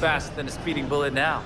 faster than a speeding bullet now.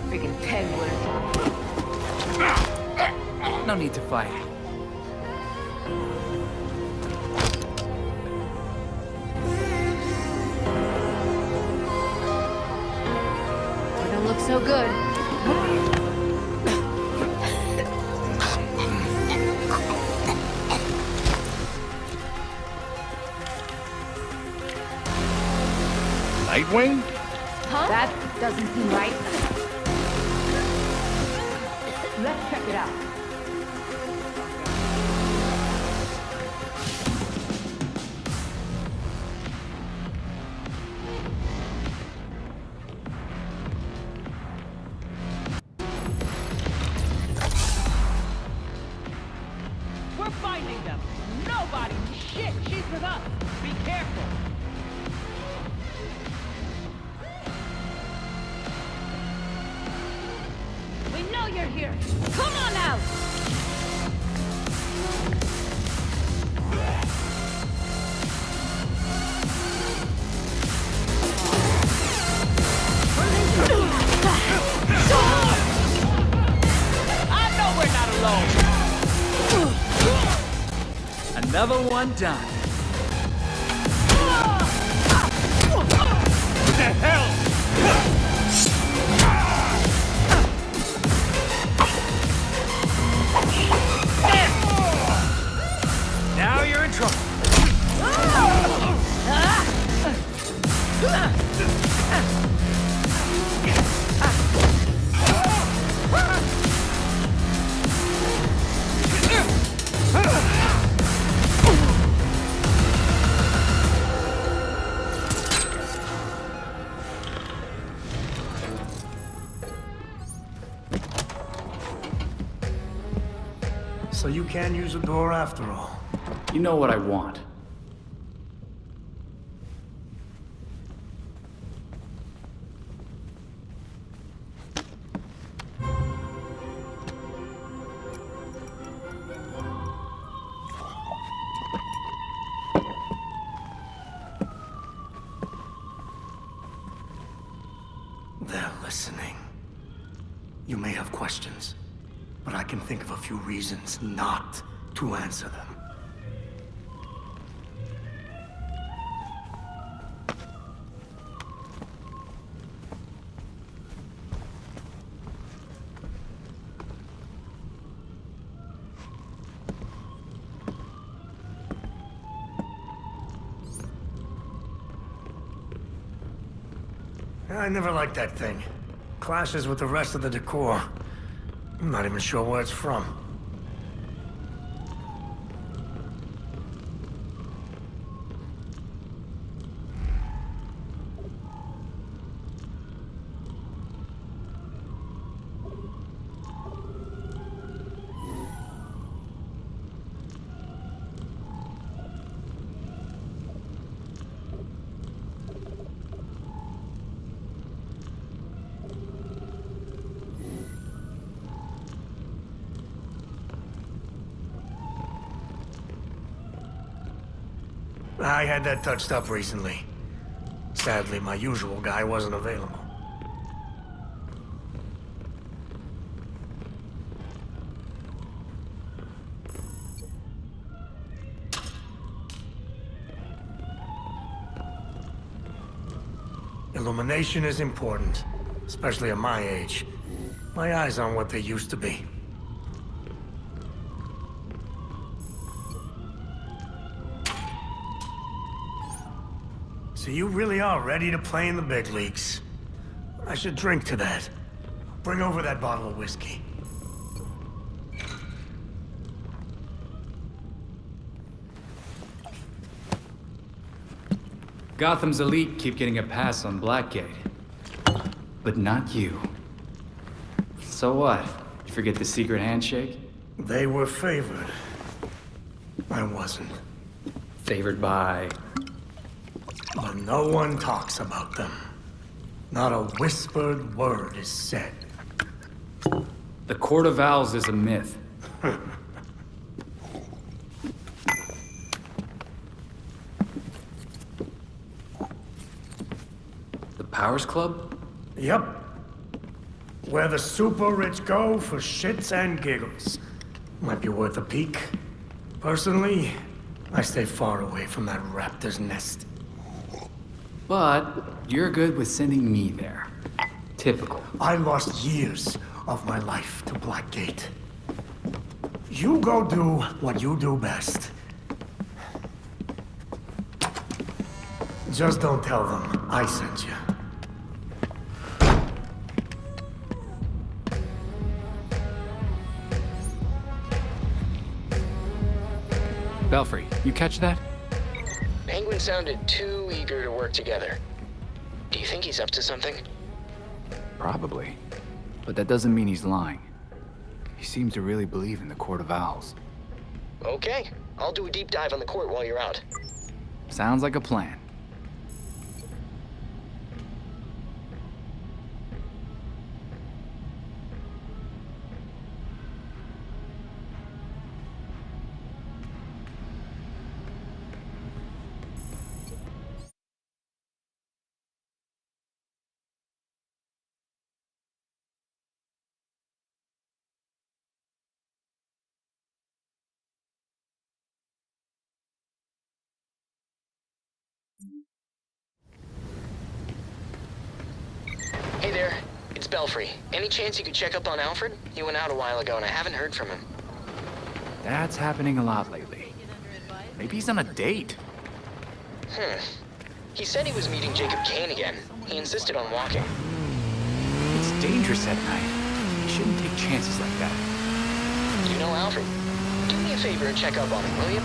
Freaking penguin. No need to fight. It don't look so good. Nightwing? Huh? That doesn't seem right. Let's check it out. We're finding them. Nobody. Shit, she's with us. Be careful. We know you're here. Come on out. I know we're not alone. Another one done. What the hell? Now you're in trouble. So you can use the door after all. You know what I want. They're listening. You may have questions, but I can think of a few reasons not to answer them. I never liked that thing. Clashes with the rest of the decor. I'm not even sure where it's from. I had that touched up recently. Sadly, my usual guy wasn't available. Illumination is important, especially at my age. My eyes aren't what they used to be. So you really are ready to play in the big leagues. I should drink to that. Bring over that bottle of whiskey. Gotham's elite keep getting a pass on Blackgate. But not you. So what? You forget the secret handshake? They were favored. I wasn't. Favored by... But no one talks about them. Not a whispered word is said. The Court of Owls is a myth. The Powers Club? Yep. Where the super rich go for shits and giggles. Might be worth a peek. Personally, I stay far away from that raptor's nest. But you're good with sending me there. Typical. I lost years of my life to Blackgate. You go do what you do best. Just don't tell them I sent you. Belfry, you catch that? Penguin sounded too eager to work together. Do you think he's up to something? Probably. But that doesn't mean he's lying. He seems to really believe in the Court of Owls. Okay, I'll do a deep dive on the court while you're out. Sounds like a plan. Hey there, it's Belfry. Any chance you could check up on Alfred? He went out a while ago and I haven't heard from him. That's happening a lot lately. Maybe he's on a date. He said he was meeting Jacob Kane again. He insisted on walking. It's dangerous at night. You shouldn't take chances like that. You know Alfred. Do me a favor and check up on him, will you?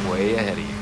Way ahead of you.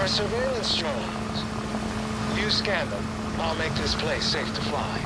Surveillance drones. You scan them. I'll make this place safe to fly.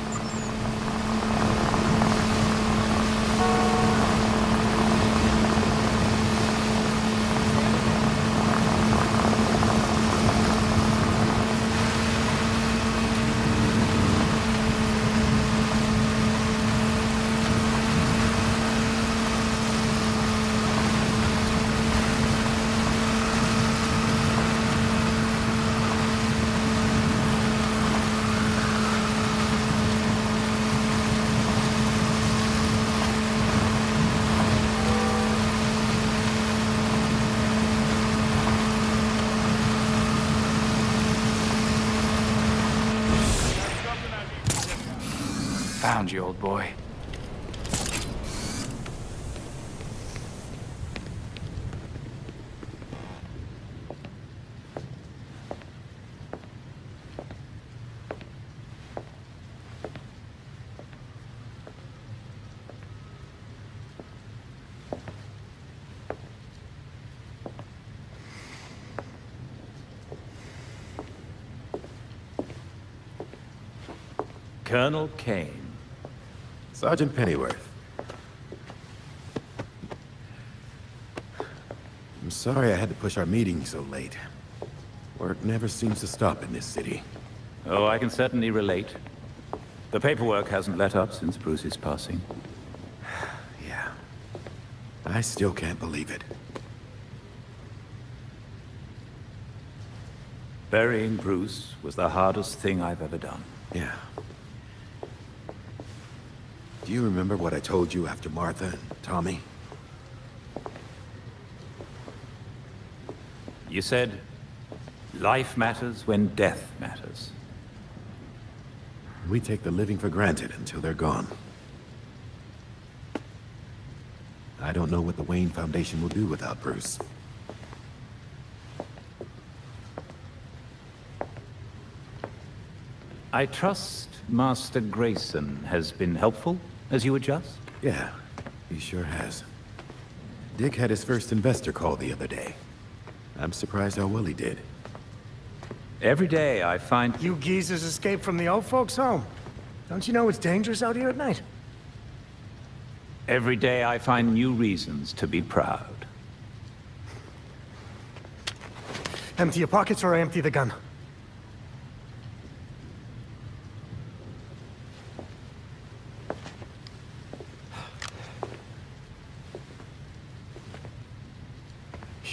Found you, old boy. Colonel Kane. Sergeant Pennyworth. I'm sorry I had to push our meeting so late. Work never seems to stop in this city. Oh, I can certainly relate. The paperwork hasn't let up since Bruce's passing. Yeah. I still can't believe it. Burying Bruce was the hardest thing I've ever done. Yeah. Do you remember what I told you after Martha and Tommy? You said, life matters when death matters. We take the living for granted until they're gone. I don't know what the Wayne Foundation will do without Bruce. I trust Master Grayson has been helpful as you adjust? Yeah, he sure has. Dick had his first investor call the other day. I'm surprised how well he did. Every day I find... You geezers escaped from the old folks' home. Don't you know it's dangerous out here at night? Every day I find new reasons to be proud. Empty your pockets or I empty the gun.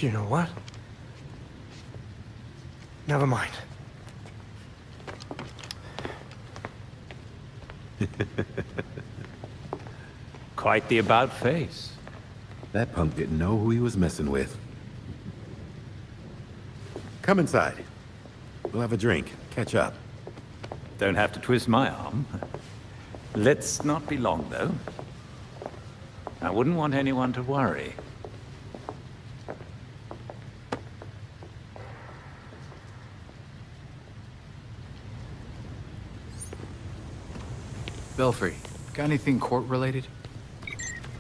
You know what? Never mind. Quite the about face. That punk didn't know who he was messing with. Come inside. We'll have a drink, catch up. Don't have to twist my arm. Let's not be long, though. I wouldn't want anyone to worry. Belfry, got anything court-related?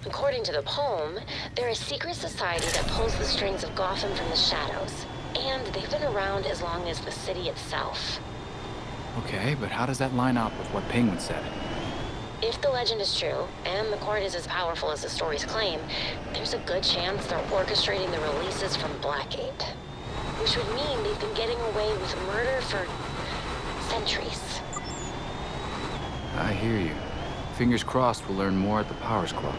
According to the poem, they're a secret society that pulls the strings of Gotham from the shadows. And they've been around as long as the city itself. Okay, but how does that line up with what Penguin said? If the legend is true, and the court is as powerful as the stories claim, there's a good chance they're orchestrating the releases from Blackgate. Which would mean they've been getting away with murder for centuries. I hear you. Fingers crossed we'll learn more at the Powers Club.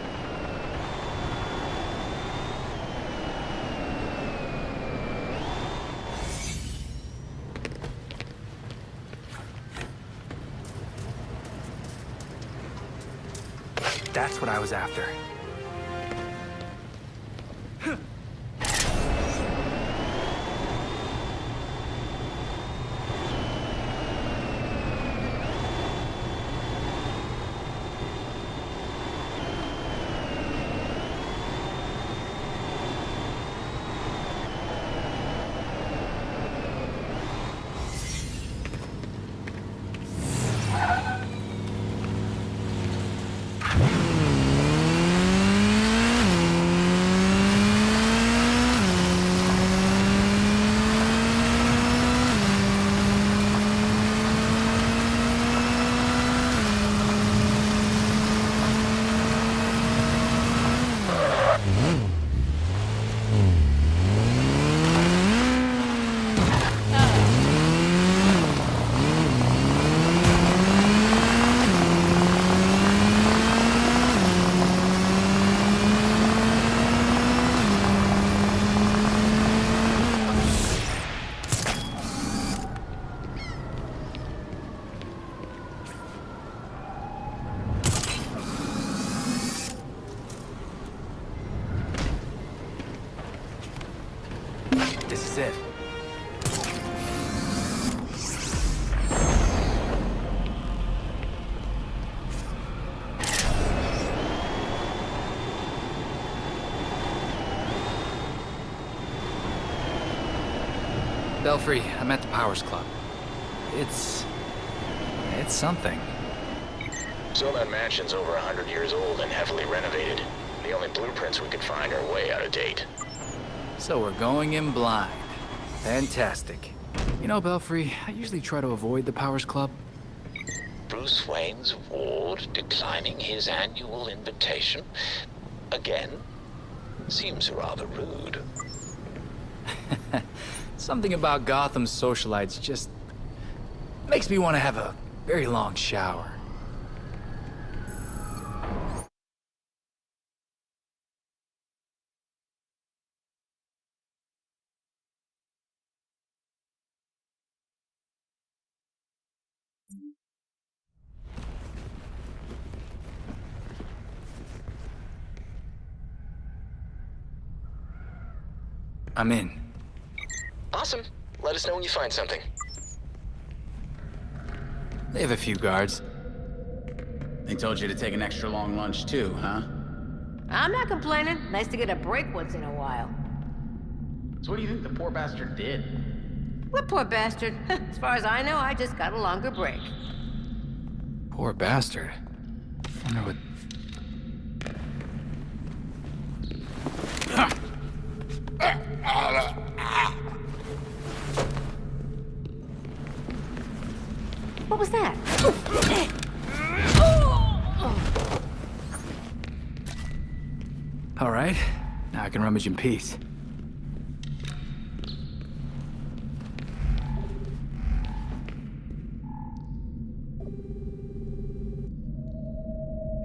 That's what I was after. Belfry, I'm at the Powers Club. It's something. So that mansion's over 100 years old and heavily renovated. The only blueprints we could find are way out of date. So we're going in blind. Fantastic. You know, Belfry, I usually try to avoid the Powers Club. Bruce Wayne's ward declining his annual invitation? Again? Seems rather rude. Something about Gotham's socialites just makes me want to have a very long shower. I'm in. Awesome. Let us know when you find something. They have a few guards. They told you to take an extra long lunch too, huh? I'm not complaining. Nice to get a break once in a while. So what do you think the poor bastard did? What poor bastard? As far as I know, I just got a longer break. Poor bastard. Wonder what... What was that? All right, now I can rummage in peace.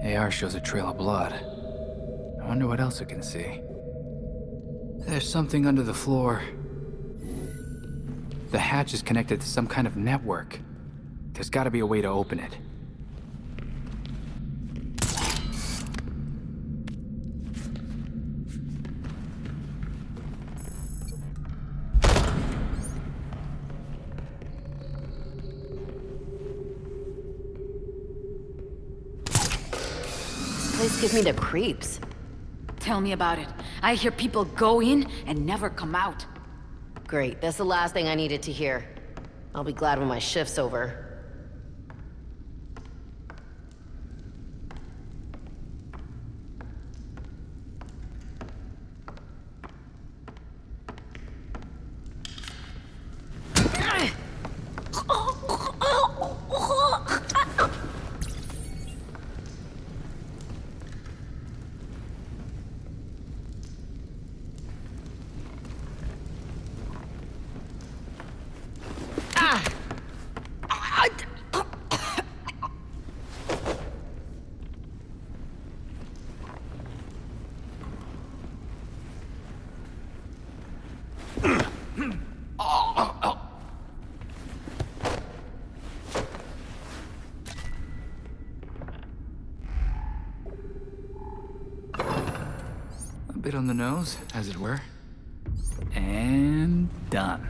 AR shows a trail of blood. I wonder what else it can see. There's something under the floor. The hatch is connected to some kind of network. There's gotta be a way to open it. This place gives me the creeps. Tell me about it. I hear people go in and never come out. Great, that's the last thing I needed to hear. I'll be glad when my shift's over. A bit on the nose, as it were. And done.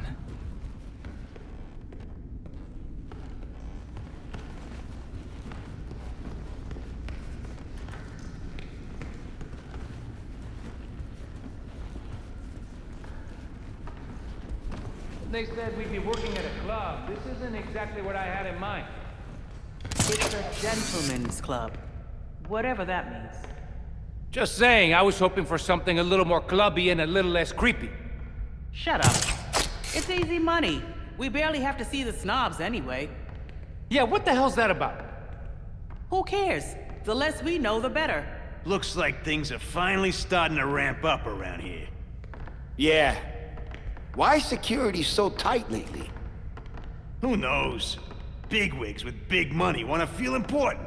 They said we'd be working at a club. This isn't exactly what I had in mind. It's a gentleman's club. Whatever that means. Just saying, I was hoping for something a little more clubby and a little less creepy. Shut up. It's easy money. We barely have to see the snobs anyway. Yeah, what the hell's that about? Who cares? The less we know, the better. Looks like things are finally starting to ramp up around here. Yeah. Why is security so tight lately? Who knows? Bigwigs with big money want to feel important.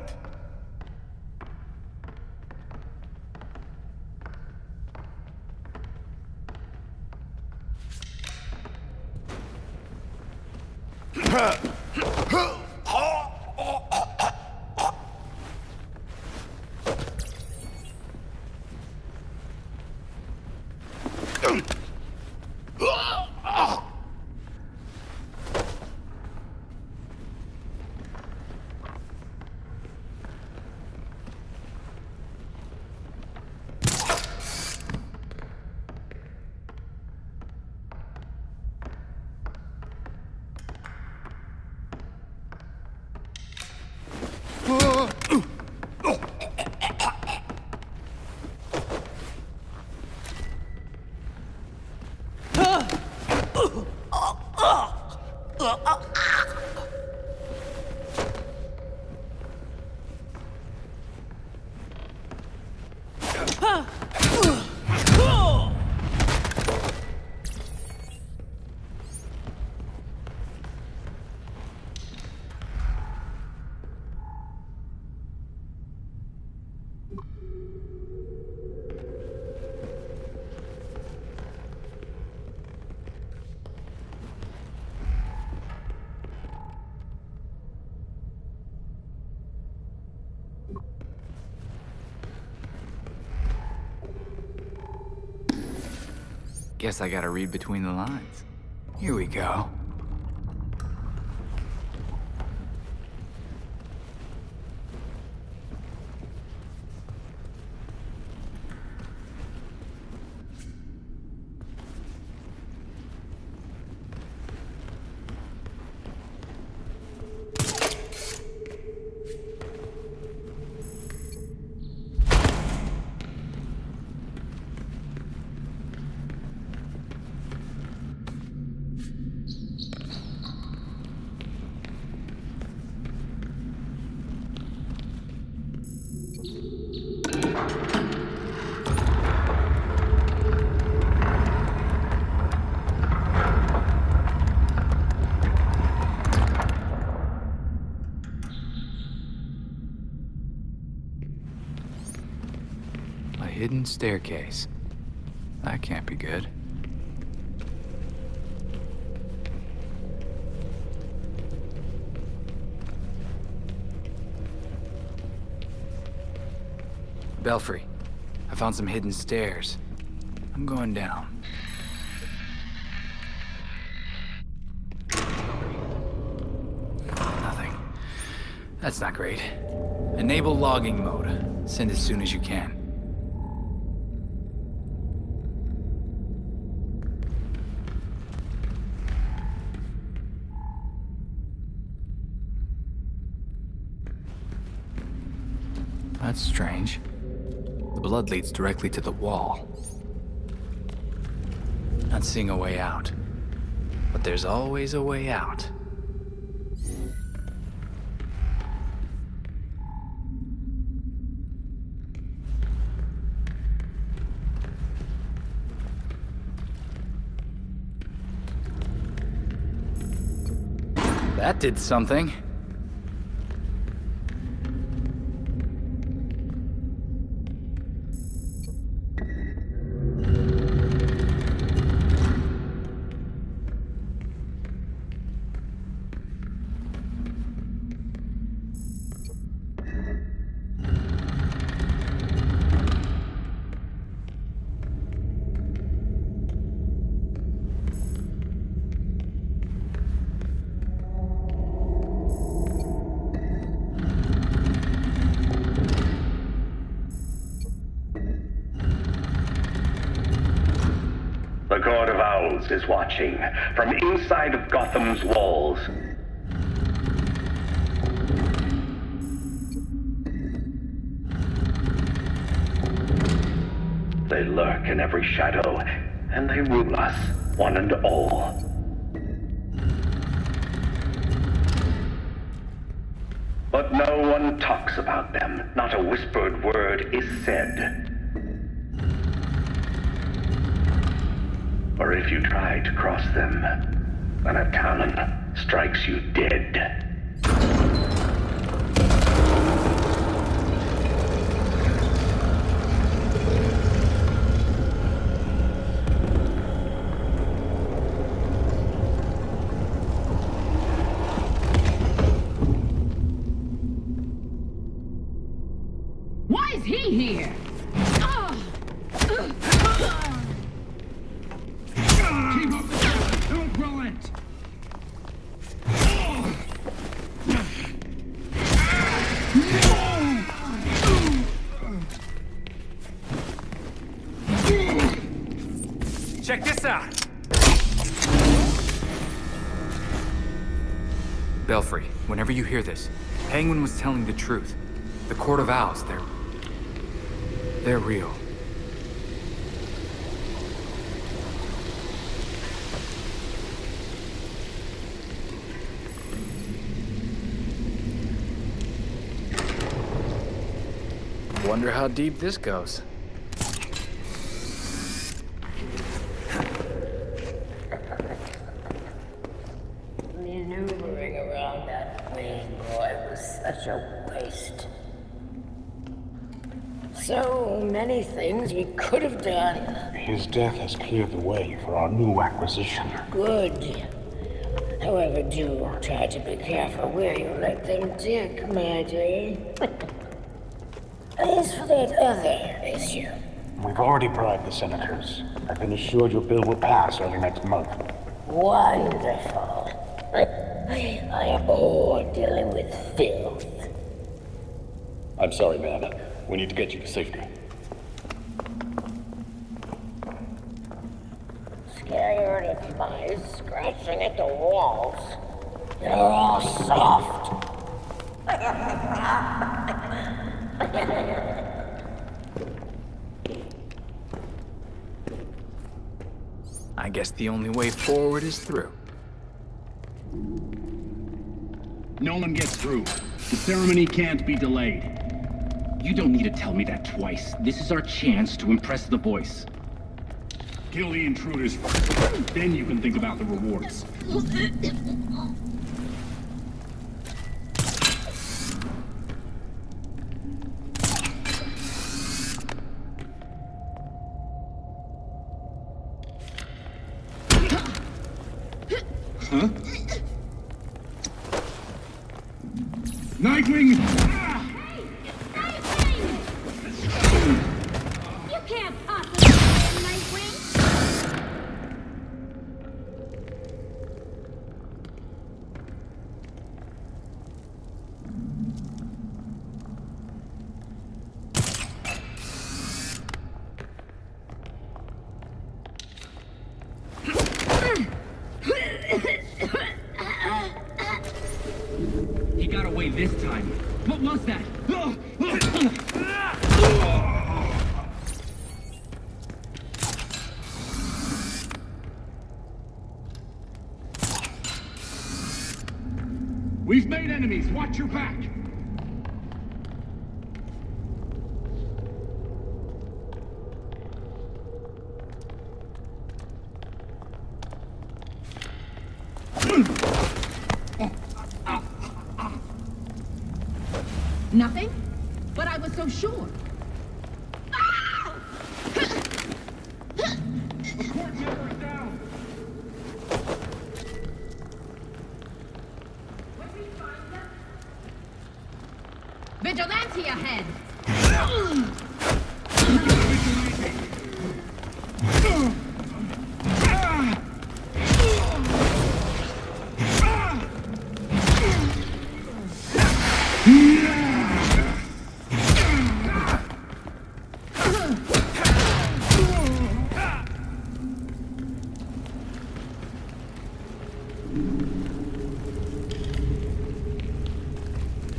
Guess I gotta read between the lines. Here we go. Hidden staircase. That can't be good. Belfry, I found some hidden stairs. I'm going down. Nothing. That's not great. Enable logging mode. Send as soon as you can. That's strange. The blood leads directly to the wall. Not seeing a way out. But there's always a way out. That did something. The Court of Owls is watching from inside of Gotham's walls. They lurk in every shadow, and they rule us, one and all. But no one talks about them. Not a whispered word is said. Or if you try to cross them, then a cannon strikes you dead. Why is he here? Keep up the fight! Don't relent! Check this out! Belfry, whenever you hear this, Penguin was telling the truth. The Court of Owls, they're real. Wonder how deep this goes. Maneuvering around that Wayne boy was such a waste. So many things we could have done. His death has cleared the way for our new acquisition. Good. However, do try to be careful where you let them dig, my dear. As for that other issue, We've already bribed the senators. I've been assured your bill will pass early next month. Wonderful. I am bored dealing with filth. I'm sorry, man. We need to get you to safety. Scared of my scratching at the walls. They're all soft. I guess the only way forward is through. No one gets through. The ceremony can't be delayed. You don't need to tell me that twice. This is our chance to impress the voice. Kill the intruders first. Then you can think about the rewards. Huh? Nightwing! You can't possibly win, Nightwing! He got away this time. What was that? We've made enemies. Watch your back. Nothing? But I was so sure. Vigilante ahead!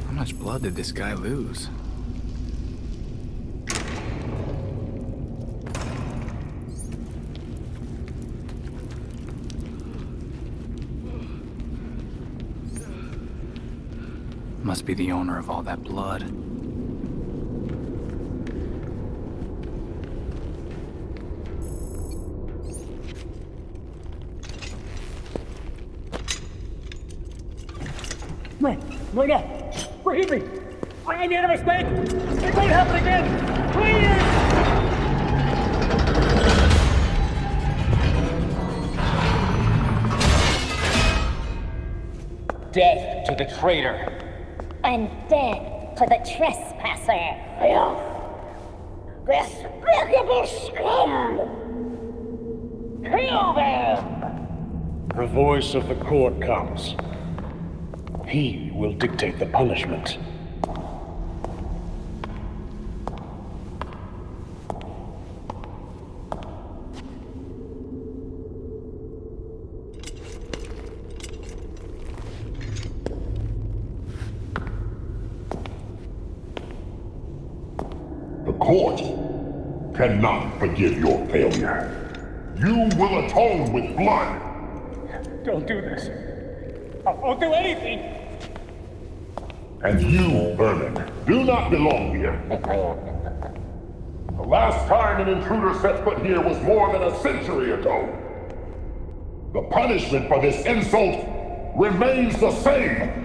How much blood did this guy lose? Must be the owner of all that blood. Wait up! Forgive me! I made a mistake! It won't happen again! Please! Death to the traitor! And death to the trespasser. Filth. Despicable scum! Kill them! The voice of the court comes. He will dictate the punishment. The court cannot forgive your failure. You will atone with blood. Don't do this. I'll do anything! And you, Vermin, do not belong here. The last time an intruder set foot here was more than a century ago. The punishment for this insult remains the same.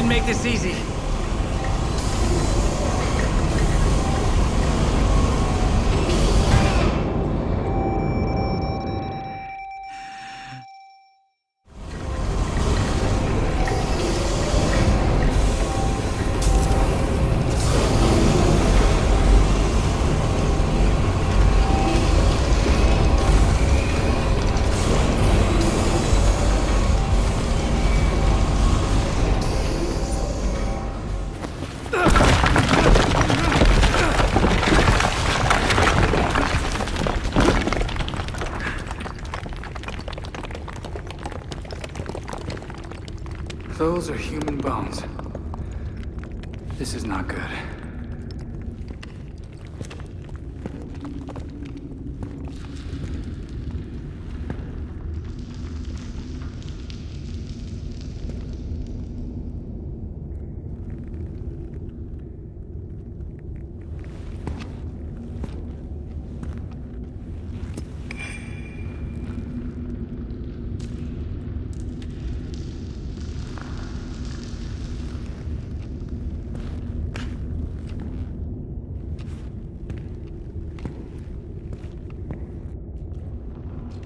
didn't make this easy. Those are human bones. This is not good.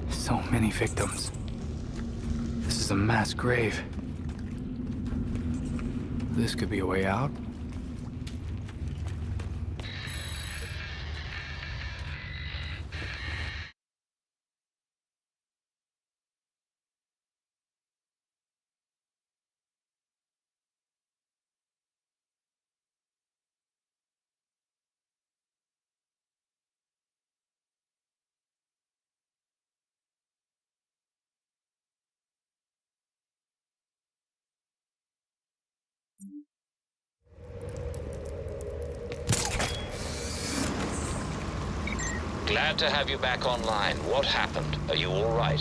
So many victims. This is a mass grave. This could be a way out. Glad to have you back online. What happened? Are you all right?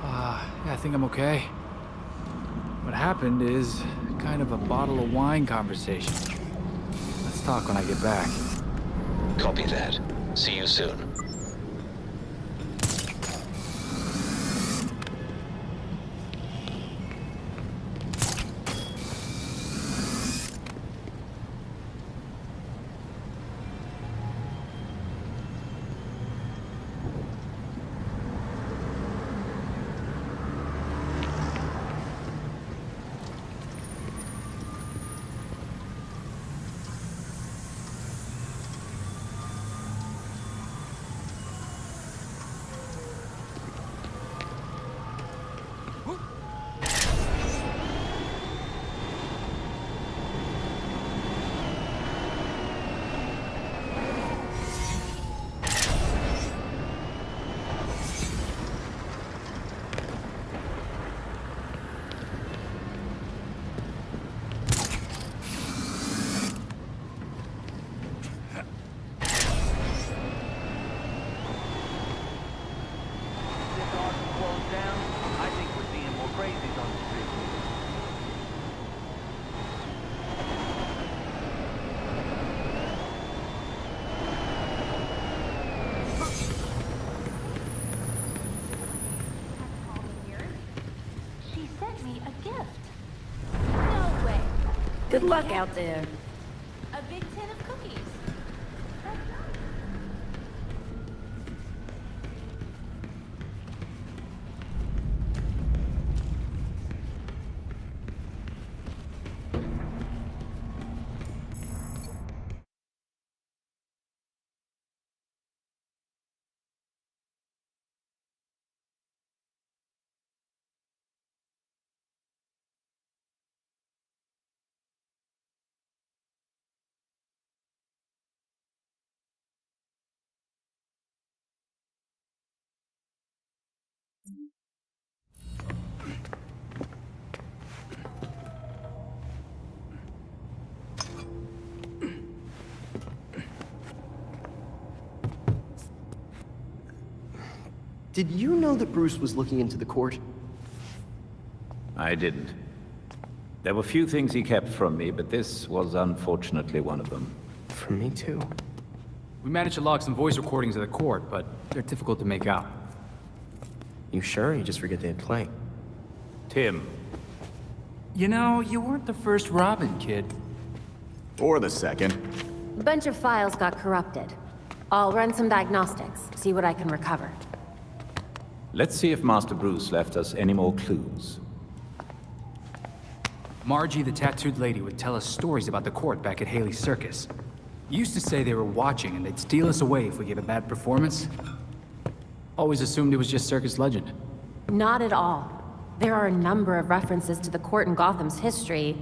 Yeah, I think I'm okay. What happened is kind of a bottle of wine conversation. Let's talk when I get back. Copy that. See you soon. Good luck out there. A big tin of cookies. Did you know that Bruce was looking into the court? I didn't. There were few things he kept from me, but this was unfortunately one of them. From me too. We managed to log some voice recordings of the court, but they're difficult to make out. You sure? You just forget they had play. Tim. You know, you weren't the first Robin, kid. Or the second. A bunch of files got corrupted. I'll run some diagnostics, see what I can recover. Let's see if Master Bruce left us any more clues. Margie, the tattooed lady, would tell us stories about the court back at Haley's Circus. Used to say they were watching and they'd steal us away if we gave a bad performance. Always assumed it was just circus legend. Not at all. There are a number of references to the court in Gotham's history,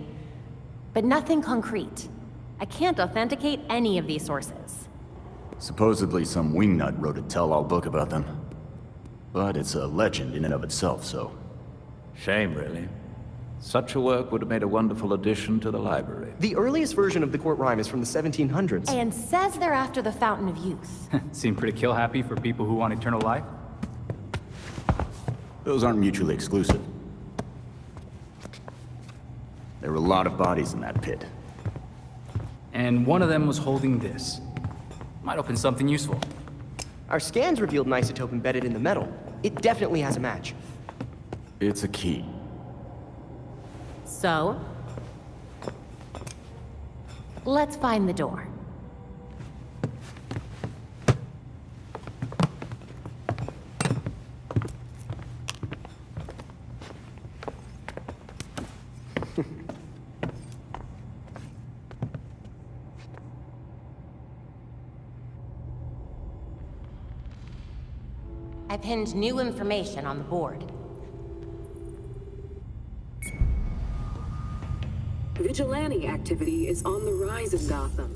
but nothing concrete. I can't authenticate any of these sources. Supposedly some wingnut wrote a tell-all book about them. But it's a legend in and of itself, so... Shame, really. Such a work would have made a wonderful addition to the library. The earliest version of the court rhyme is from the 1700s. And says they're after the Fountain of Youth. Seem pretty kill-happy for people who want eternal life. Those aren't mutually exclusive. There were a lot of bodies in that pit. And one of them was holding this. Might open something useful. Our scans revealed an isotope embedded in the metal. It definitely has a match. It's a key. So? Let's find the door. I pinned new information on the board. Vigilante activity is on the rise in Gotham.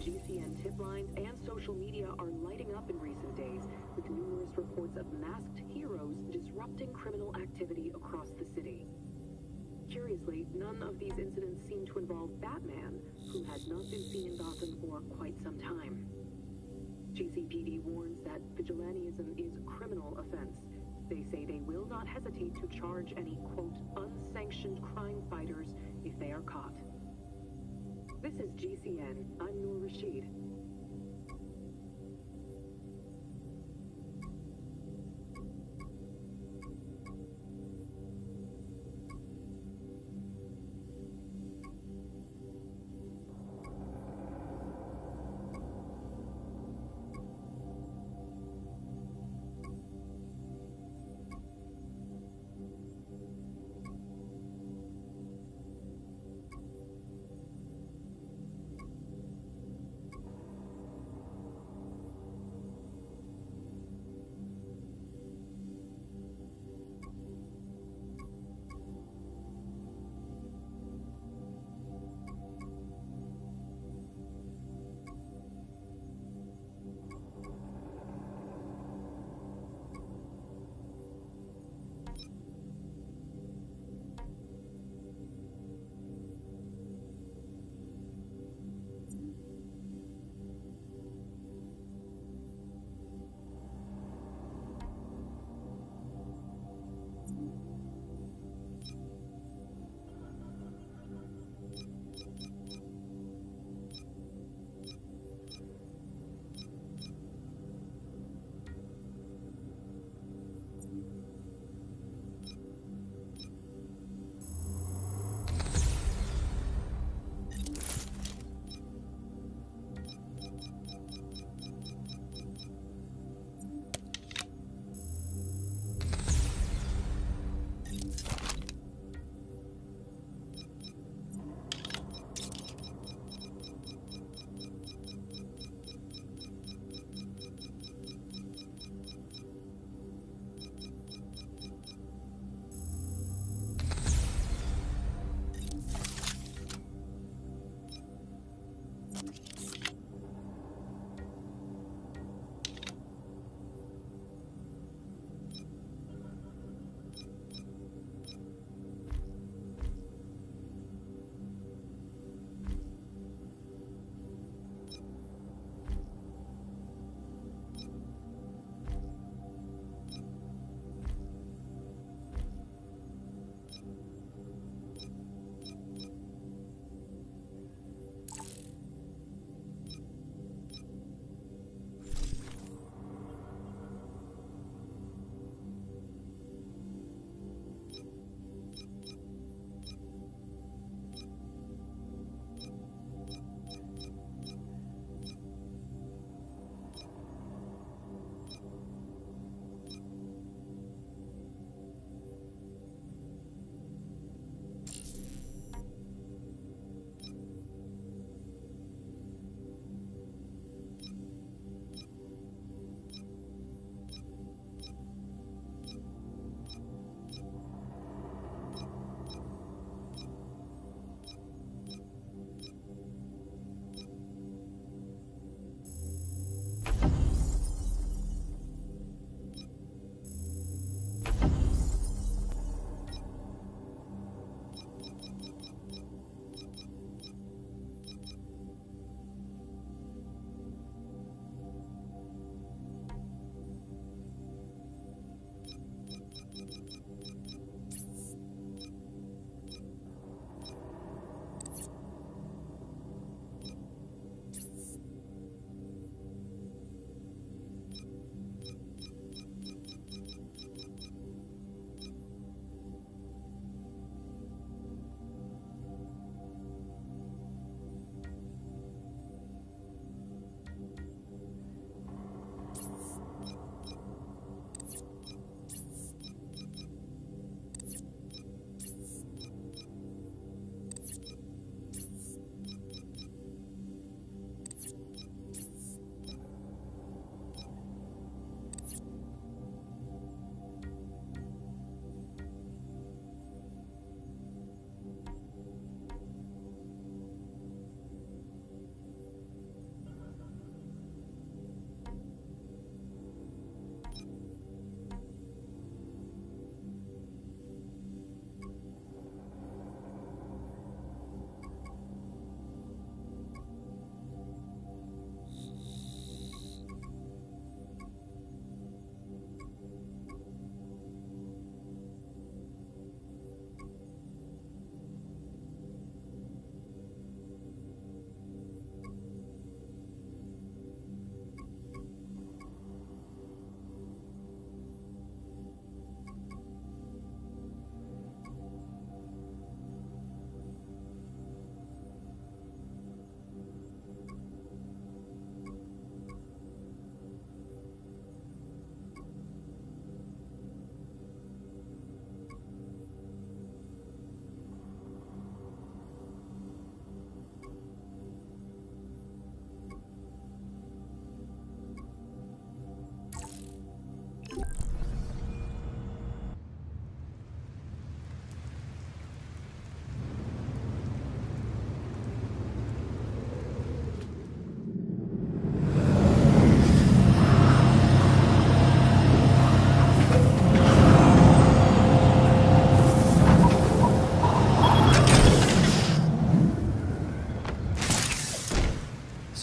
GCN tip lines and social media are lighting up in recent days, with numerous reports of masked heroes disrupting criminal activity across the city. Curiously, none of these incidents seem to involve Batman, who had not been seen in Gotham for quite some time. GCPD warns that vigilantism is a criminal offense. They say they will not hesitate to charge any, quote, unsanctioned crime fighters if they are caught. This is GCN. I'm Noor Rashid.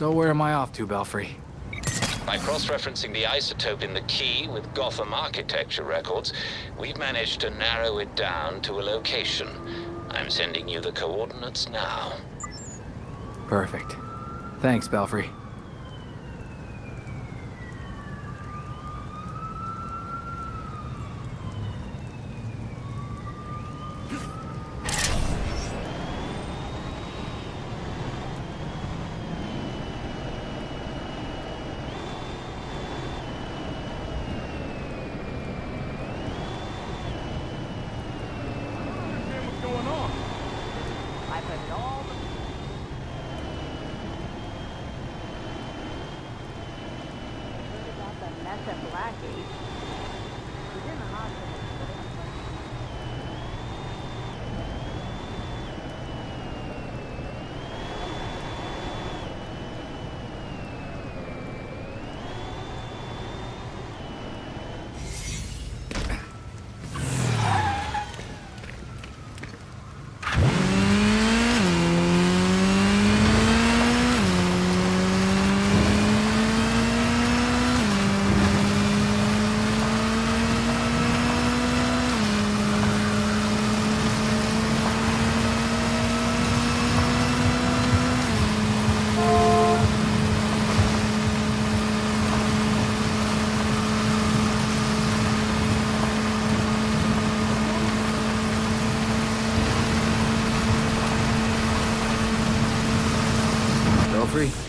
So where am I off to, Belfry? By cross-referencing the isotope in the key with Gotham architecture records, we've managed to narrow it down to a location. I'm sending you the coordinates now. Perfect. Thanks, Belfry.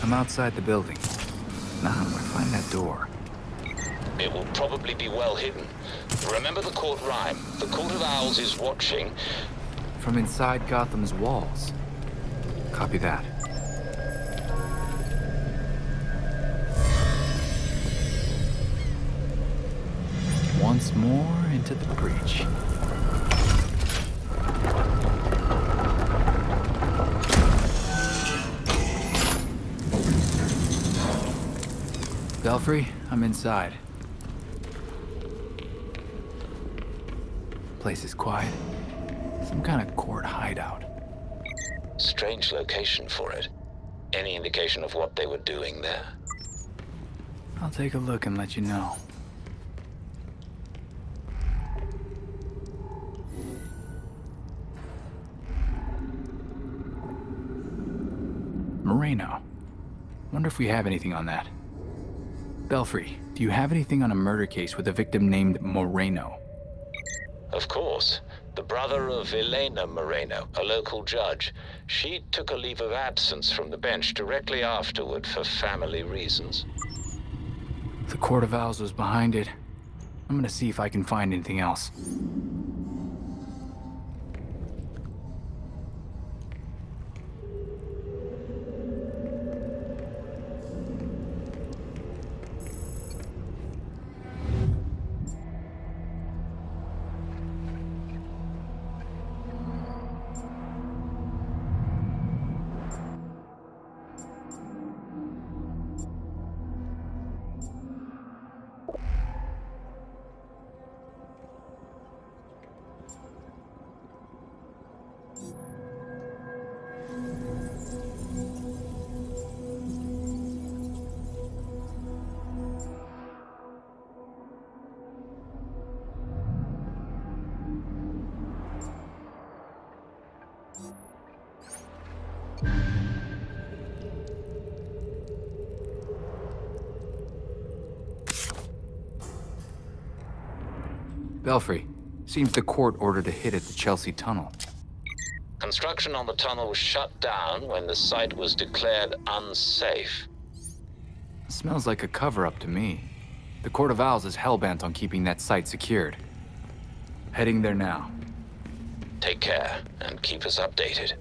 I'm outside the building. Now how do I find that door? It will probably be well hidden. Remember the court rhyme. The Court of Owls is watching. From inside Gotham's walls. Copy that. Once more into the breach. Belfry, I'm inside. Place is quiet. Some kind of court hideout. Strange location for it. Any indication of what they were doing there? I'll take a look and let you know. Moreno. Wonder if we have anything on that. Belfry, do you have anything on a murder case with a victim named Moreno? Of course. The brother of Elena Moreno, a local judge. She took a leave of absence from the bench directly afterward for family reasons. The Court of Owls was behind it. I'm gonna see if I can find anything else. Belfry, seems the court ordered a hit at the Chelsea Tunnel. Construction on the tunnel was shut down when the site was declared unsafe. Smells like a cover-up to me. The Court of Owls is hellbent on keeping that site secured. Heading there now. Take care, and keep us updated.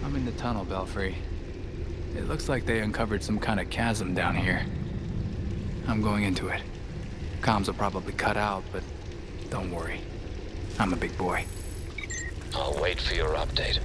I'm in the tunnel, Belfry. It looks like they uncovered some kind of chasm down here. I'm going into it. Comms will probably cut out, but don't worry. I'm a big boy. I'll wait for your update.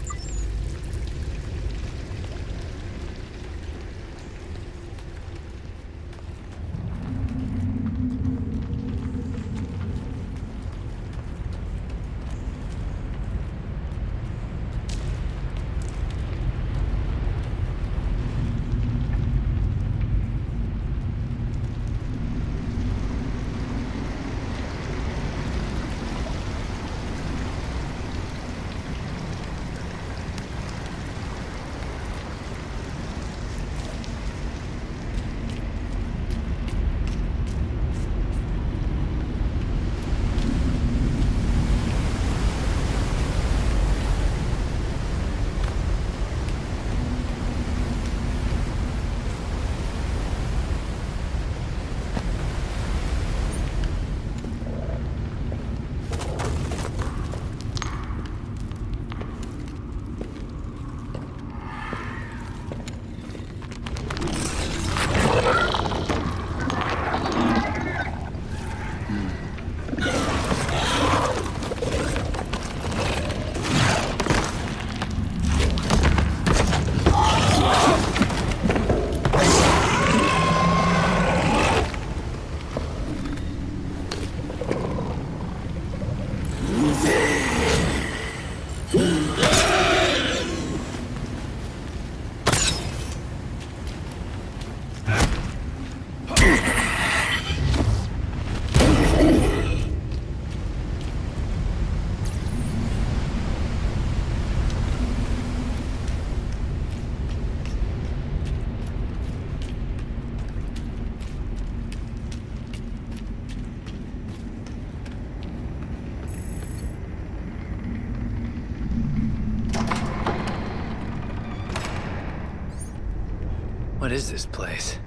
What is this place?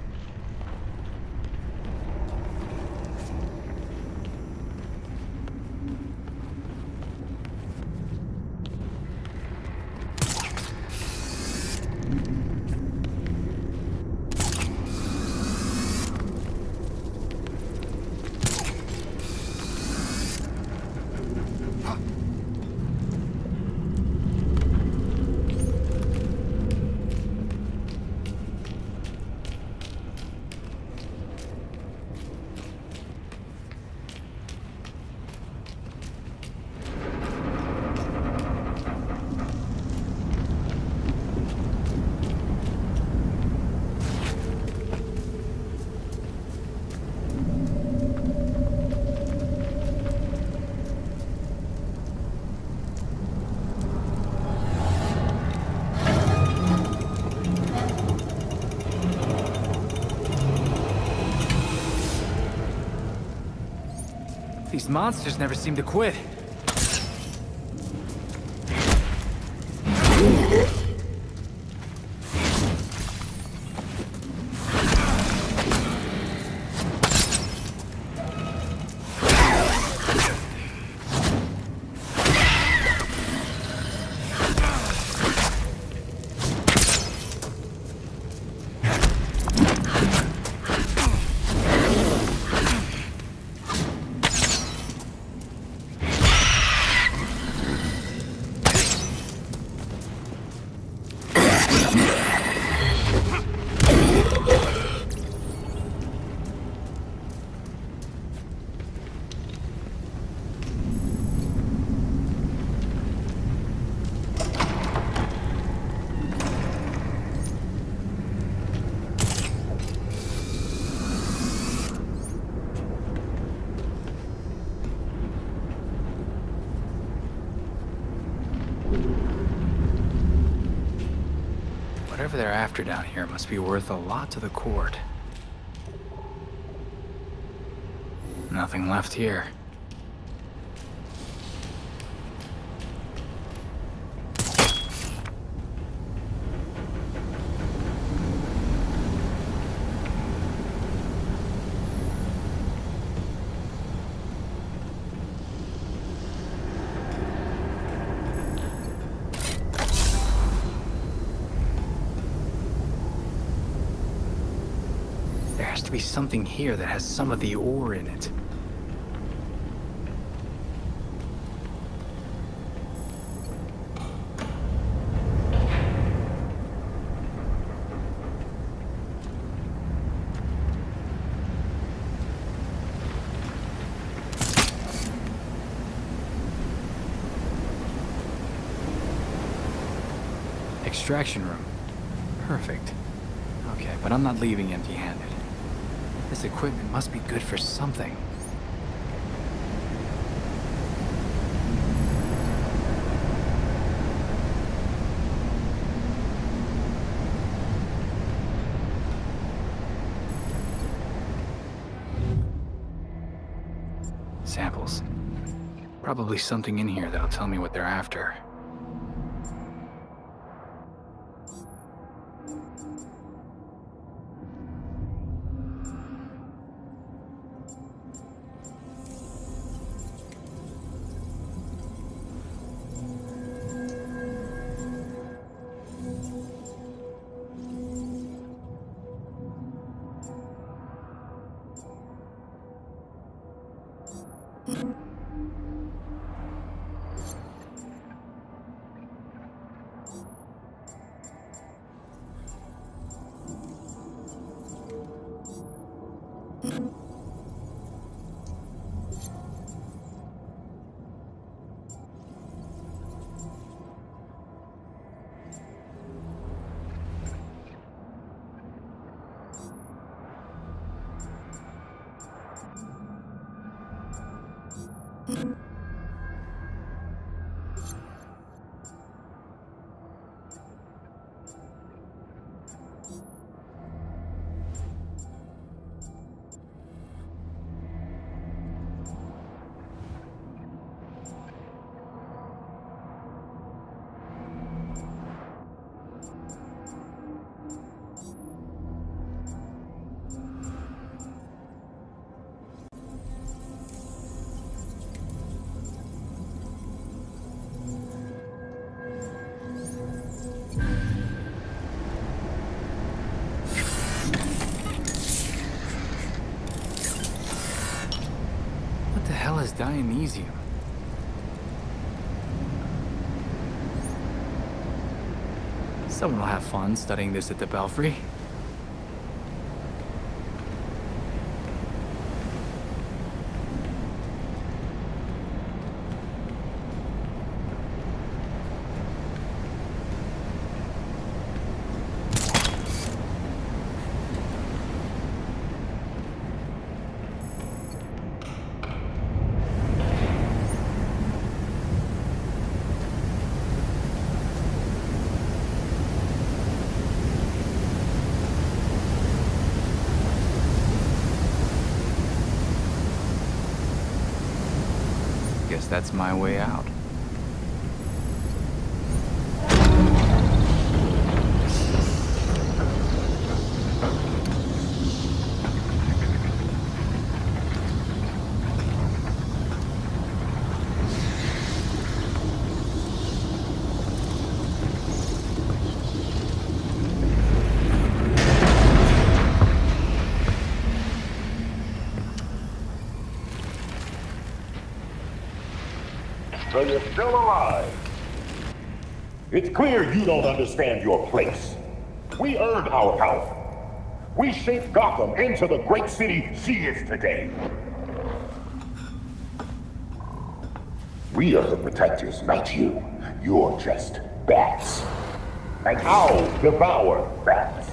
These monsters never seem to quit. Whatever they're after down here must be worth a lot to the court. Nothing left here. be something here that has some of the ore in it. Extraction room. Perfect. Okay, but I'm not leaving empty-handed. This equipment must be good for something. Samples. Probably something in here that'll tell me what they're after. What the hell is Dionysium? Someone will have fun studying this at the Belfry. Guess that's my way out. So you're still alive. It's clear you don't understand your place. We earned our power. We shaped Gotham into the great city she is today. We are the protectors, not you. You're just bats. And I'll devour bats.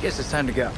Guess it's time to go.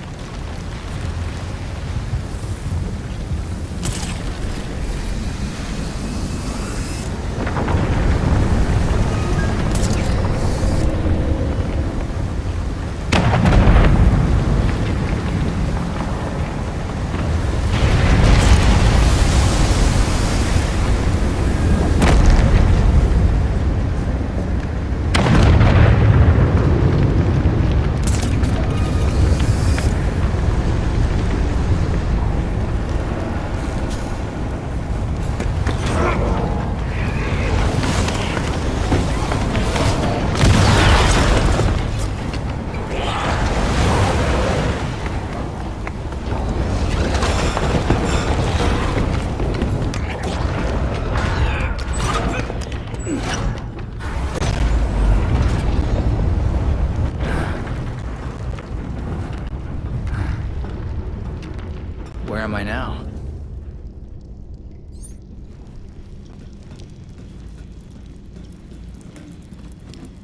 Where am I now?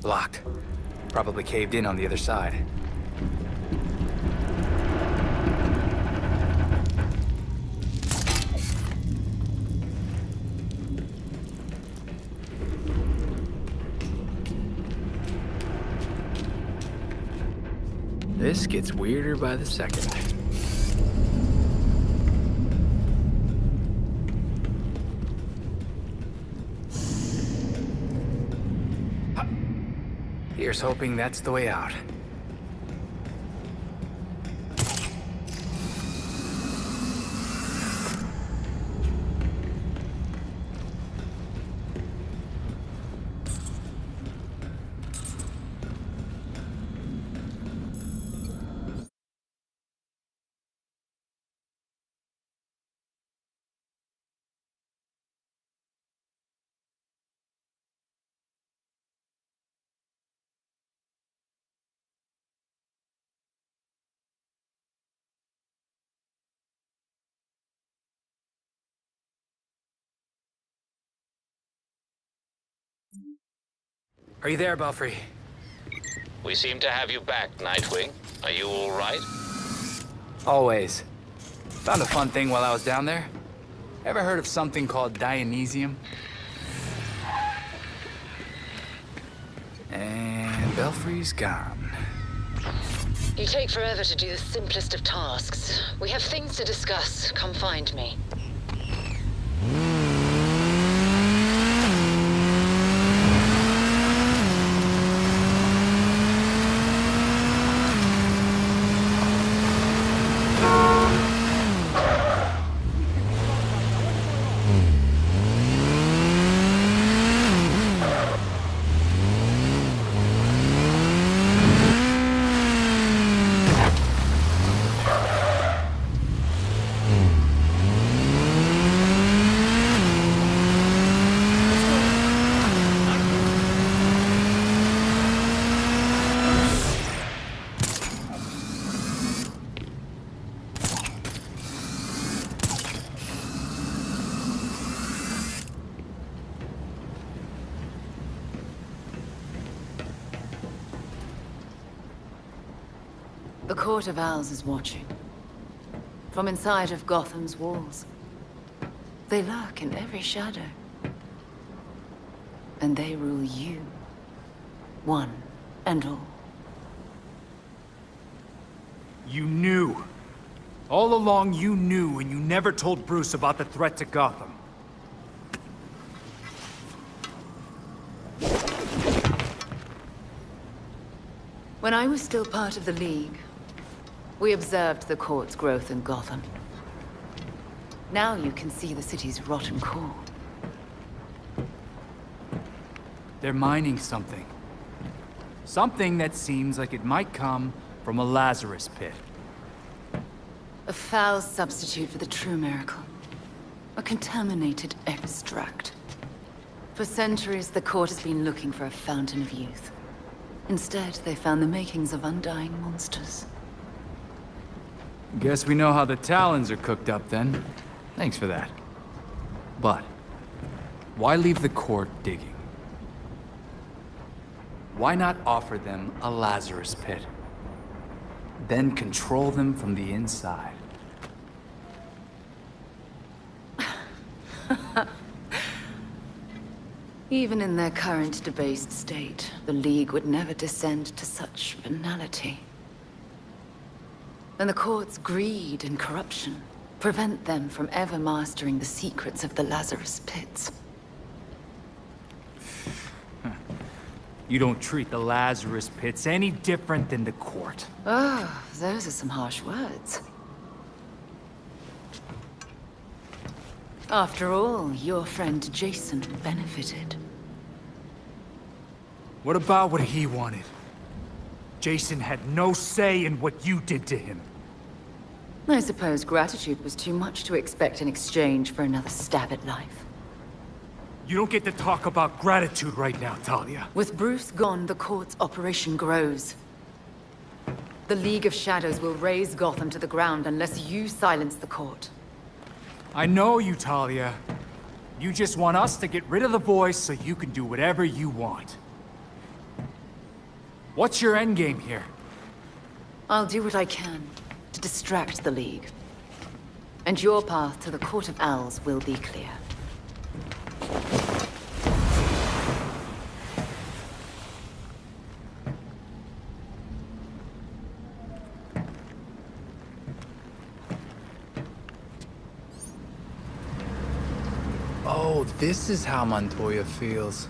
Locked. Probably caved in on the other side. This gets weirder by the second. Here's hoping that's the way out. Are you there, Belfry? We seem to have you back, Nightwing. Are you all right? Always. Found a fun thing while I was down there. Ever heard of something called Dionysium? And Belfry's gone. You take forever to do the simplest of tasks. We have things to discuss. Come find me. The Court of Owls is watching. From inside of Gotham's walls. They lurk in every shadow. And they rule you. One and all. You knew. All along you knew, and you never told Bruce about the threat to Gotham. When I was still part of the League, we observed the court's growth in Gotham. Now you can see the city's rotten core. They're mining something. Something that seems like it might come from a Lazarus pit. A foul substitute for the true miracle. A contaminated extract. For centuries, the court has been looking for a fountain of youth. Instead, they found the makings of undying monsters. Guess we know how the Talons are cooked up then. Thanks for that. But, why leave the court digging? Why not offer them a Lazarus pit? then control them from the inside. Even in their current debased state, the League would never descend to such venality. And the court's greed and corruption prevent them from ever mastering the secrets of the Lazarus Pits. You don't treat the Lazarus Pits any different than the court. Oh, those are some harsh words. After all, your friend Jason benefited. What about what he wanted? Jason had no say in what you did to him. I suppose gratitude was too much to expect in exchange for another stab at life. You don't get to talk about gratitude right now, Talia. With Bruce gone, the court's operation grows. The League of Shadows will raze Gotham to the ground unless you silence the court. I know you, Talia. You just want us to get rid of the voice so you can do whatever you want. What's your endgame here? I'll do what I can to distract the League. And your path to the Court of Owls will be clear. Oh, this is how Montoya feels.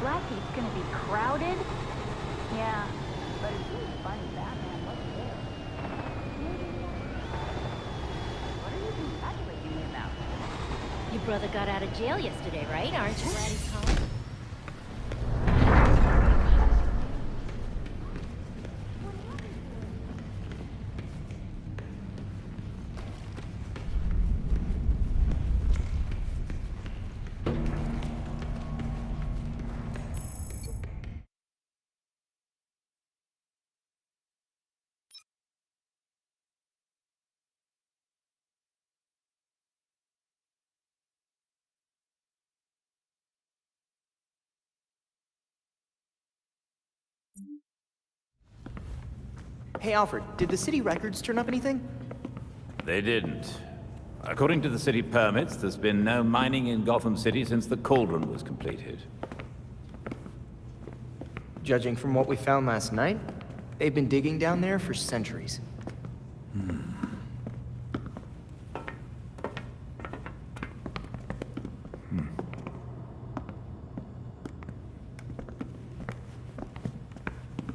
Blackgate's gonna be crowded. Yeah, but it seems funny Batman wasn't there. What are you congratulating me about? Your brother got out of jail yesterday, right? Aren't you glad he's home? Hey, Alfred, did the city records turn up anything? They didn't. According to the city permits, there's been no mining in Gotham City since the Cauldron was completed. Judging from what we found last night, they've been digging down there for centuries.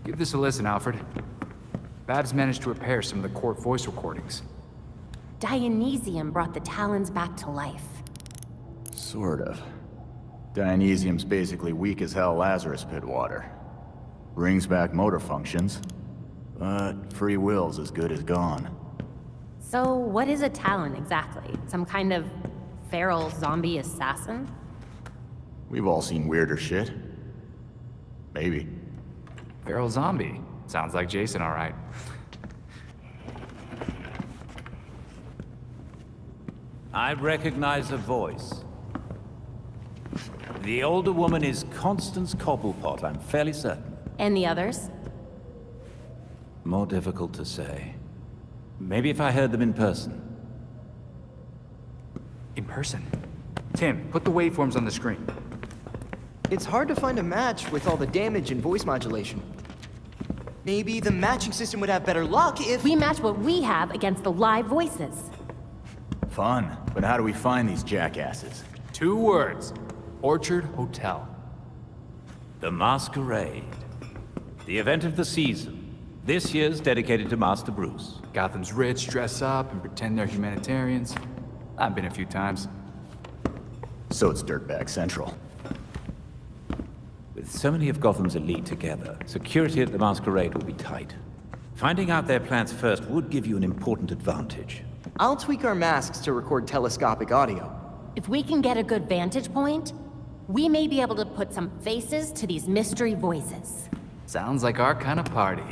Give this a listen, Alfred. Babs managed to repair some of the court voice recordings. Dionysium brought the Talons back to life. Sort of. Dionysium's basically weak as hell Lazarus Pit water. Brings back motor functions, but free will's as good as gone. So what is a Talon exactly? Some kind of feral zombie assassin? We've all seen weirder shit. Maybe. Feral zombie. Sounds like Jason, all right. I recognize a voice. The older woman is Constance Cobblepot, I'm fairly certain. And the others? More difficult to say. Maybe if I heard them in person. In person? Tim, put the waveforms on the screen. It's hard to find a match with all the damage and voice modulation. Maybe the matching system would have better luck if... We match what we have against the live voices. Fun, but how do we find these jackasses? 2 words. Orchard Hotel. The Masquerade. The event of the season. This year's dedicated to Master Bruce. Gotham's rich dress up and pretend they're humanitarians. I've been a few times. So it's Dirtbag Central. With so many of Gotham's elite together, security at the Masquerade will be tight. Finding out their plans first would give you an important advantage. I'll tweak our masks to record telescopic audio. If we can get a good vantage point, we may be able to put some faces to these mystery voices. Sounds like our kind of party.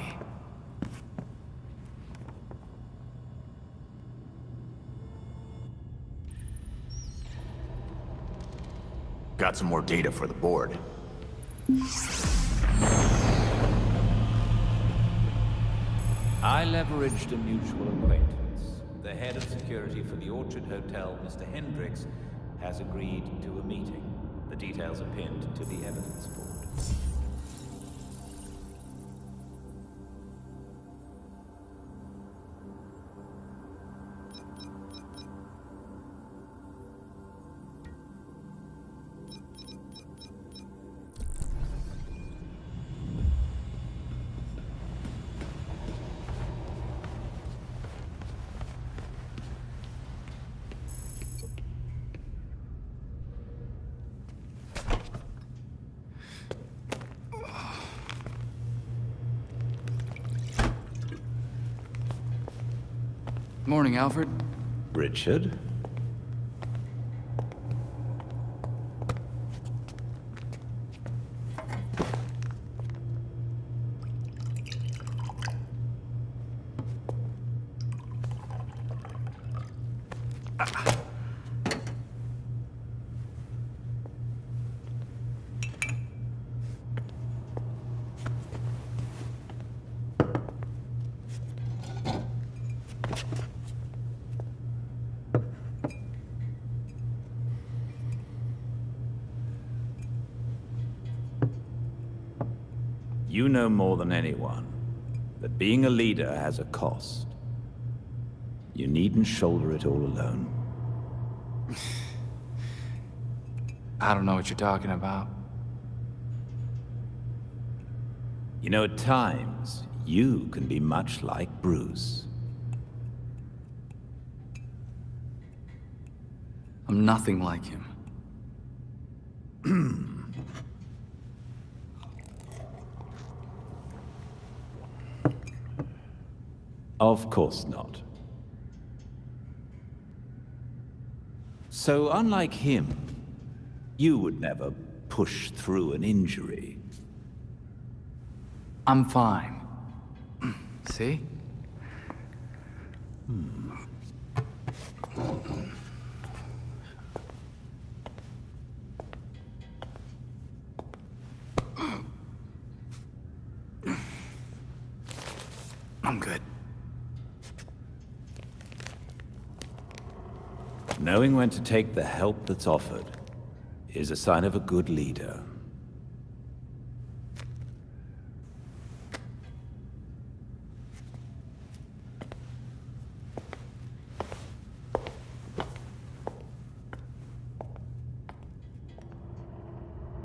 Got some more data for the board. I leveraged a mutual acquaintance. The head of security for the Orchard Hotel, Mr. Hendricks, has agreed to a meeting. The details are pinned to the evidence board. Morning, Alfred. Richard? You know more than anyone that being a leader has a cost. You needn't shoulder it all alone. I don't know what you're talking about. You know, at times, you can be much like Bruce. I'm nothing like him. Of course not. So, unlike him, you would never push through an injury. I'm fine. See? I'm good. Knowing when to take the help that's offered is a sign of a good leader.